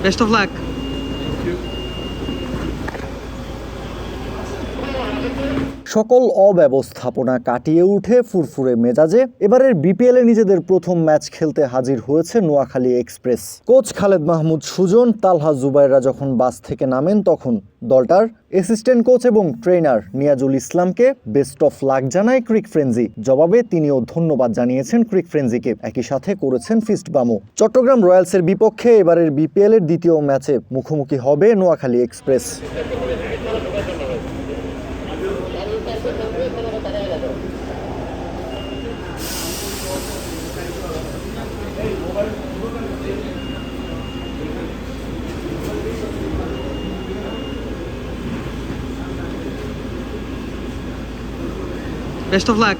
Best of luck. সকল অব্যবস্থাপনা কাটিয়ে উঠে ফুরফুরে মেজাজে এবারের বিপিএলে নিজেদের প্রথম ম্যাচ খেলতে হাজির হয়েছে নোয়াখালী এক্সপ্রেস। কোচ খালেদ মাহমুদ সুজন, তালহা জুবাইররা যখন বাস থেকে নামেন তখন দলটার অ্যাসিস্ট্যান্ট কোচ এবং ট্রেনার নিয়াজুল ইসলামকে বেস্ট অফ লাক জানায় ক্রিক ফ্রেঞ্জি। জবাবে তিনিও ধন্যবাদ জানিয়েছেন ক্রিক ফ্রেঞ্জিকে, একই সাথে করেছেন ফিস্ট বামও। চট্টগ্রাম রয়্যালসের বিপক্ষে এবারের বিপিএলের দ্বিতীয় ম্যাচে মুখোমুখি হবে Noakhali express. Best of luck.